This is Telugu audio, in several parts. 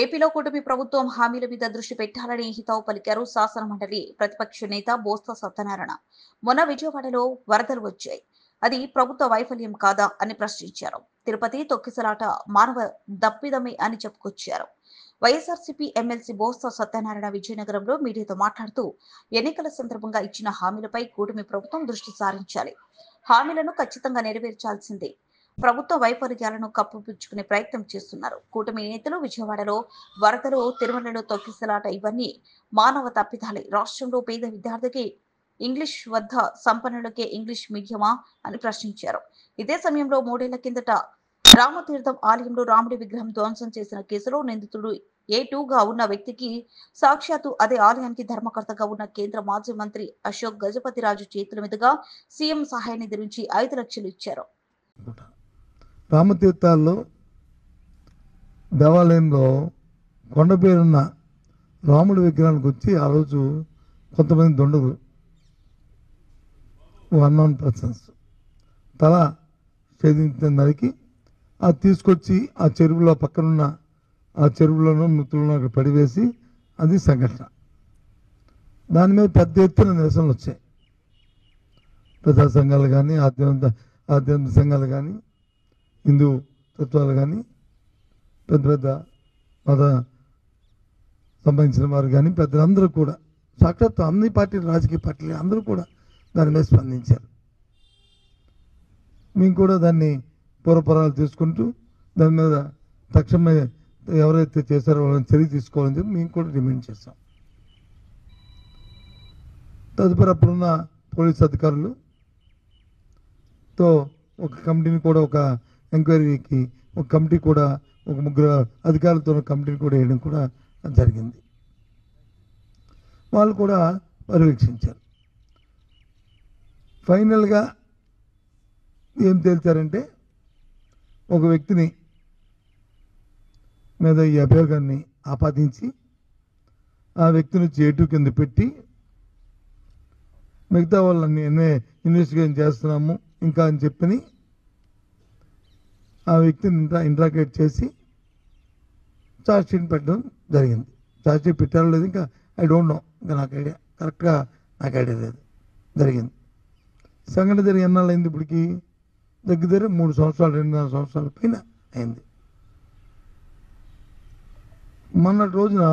ఏపీలో కూటమి ప్రభుత్వం హామీల మీద దృష్టి పెట్టాలని హితవు పలికారు శాసనమండలి ప్రతిపక్ష నేత బోత్స సత్యనారాయణ. మొన్న విజయవాడలో వరదలు వచ్చాయి. అది ప్రభుత్వ వైఫల్యం కాదా అని ప్రశ్నించారు. తిరుపతి తొక్కిసలాట మానవ దప్పిదమే అని చెప్పుకొచ్చారు. వైఎస్ఆర్సీపీ ఎమ్మెల్సీ బోత్స సత్యనారాయణ విజయనగరంలో మీడియాతో మాట్లాడుతూ ఎన్నికల సందర్భంగా ఇచ్చిన హామీలపై కూటమి ప్రభుత్వం దృష్టి సారించాలి. హామీలను ఖచ్చితంగా నెరవేర్చాల్సిందే. ప్రభుత్వ వైఫల్యాలను కప్పిపుచ్చుకునే ప్రయత్నం చేస్తున్నారు. కూటమి నేతలు విజయవాడలో వరదలు, తిరుమలలో తొక్కిసలాట ఇవన్నీ మానవ తప్పిదాలే. రాష్ట్రంలో పేద విద్యార్థికి ఇంగ్లీష్ వద్ద సంపన్నులకే ఇంగ్లీష్ మీడియమా అని ప్రశ్నించారు. ఇదే సమయంలో 3 ఏళ్ల కిందట రామతీర్థం ఆలయంలో రాముడి విగ్రహం ధ్వంసం చేసిన కేసులో నిందితుడు A2గా ఉన్న వ్యక్తికి సాక్షాత్తు అదే ఆలయానికి ధర్మకర్తగా ఉన్న కేంద్ర మాజీ మంత్రి అశోక్ గజపతిరాజు చేతుల మీదుగా సీఎం సహాయ నిధి నుంచి 5 లక్షలు ఇచ్చారు. రామతీర్థాల్లో దేవాలయంలో కొండ పేరున్న రాముడి విగ్రహానికి వచ్చి ఆ రోజు కొంతమంది దొండలు అన్నోన్ పర్సన్స్ తల ఛేదించిన దానికి అది తీసుకొచ్చి ఆ చెరువులో పక్కనున్న ఆ చెరువులను నృతులను అక్కడ పడివేసి అది సంఘటన. దాని మీద పెద్ద ఎత్తున నిరసనలు వచ్చాయి. ప్రజా సంఘాలు కానీ ఆధ్యాత్మిక సంఘాలు కానీ హిందూ తత్వాలు కానీ పెద్ద పెద్ద మత సంబంధించిన వారు కానీ పెద్దలందరూ కూడా సాక్షాత్తు అన్ని పార్టీలు రాజకీయ పార్టీలు అందరూ కూడా దాని మీద స్పందించారు. మేము కూడా దాన్ని పూర్వపరాలు తీసుకుంటూ దాని మీద తక్షణమే ఎవరైతే చేశారో వాళ్ళని చర్య తీసుకోవాలని చెప్పి మేము కూడా డిమాండ్ చేస్తాం. తదుపరి అప్పుడున్న పోలీస్ అధికారులతో ఒక కమిటీని కూడా ఒక ఎంక్వైరీకి ఒక కమిటీ కూడా ఒక 3 అధికారులతో కమిటీని కూడా వేయడం కూడా జరిగింది. వాళ్ళు కూడా పర్యవేక్షించారు. ఫైనల్గా ఏం తేల్చారంటే ఒక వ్యక్తిని మీద ఈ అభియోగాన్ని ఆపాదించి ఆ వ్యక్తిని A2 కింద పెట్టి మిగతా వాళ్ళని ఇన్వెస్టిగేషన్ చేస్తున్నాము ఇంకా అని చెప్పని ఆ వ్యక్తిని ఇంట్రాగేట్ చేసి ఛార్జ్షీట్ పెట్టడం జరిగింది. ఛార్జ్షీట్ పెట్టారో లేదు ఇంకా ఐ డోంట్ నో, ఇంకా నాకు ఐడియా కరెక్ట్గా నాకు ఐడియా లేదు. జరిగింది. సంఘటన జరిగి ఎన్నాళ్ళు అయింది? ఇప్పటికి దగ్గర 3 సంవత్సరాలు 2.5 సంవత్సరాల పైన అయింది. మొన్నటి రోజున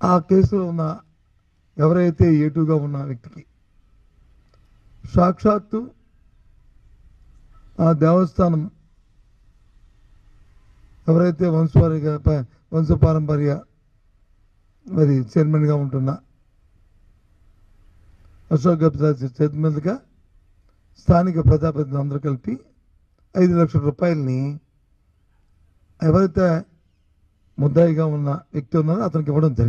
ఆ కేసులో ఉన్న ఎవరైతే A2గా ఉన్న వ్యక్తికి సాక్షాత్తు ఆ దేవస్థానం ఎవరైతే వంశపారంపర్య మరి చైర్మన్గా ఉంటున్న అశోక్ గజపతిరాజు చేతి మీదుగా స్థానిక ప్రజాప్రతినిధులు అందరూ కలిపి 5 లక్షల రూపాయలని ఎవరైతే ముద్దాయిగా ఉన్న వ్యక్తి ఉన్నారో అతనికి ఇవ్వడం జరిగింది.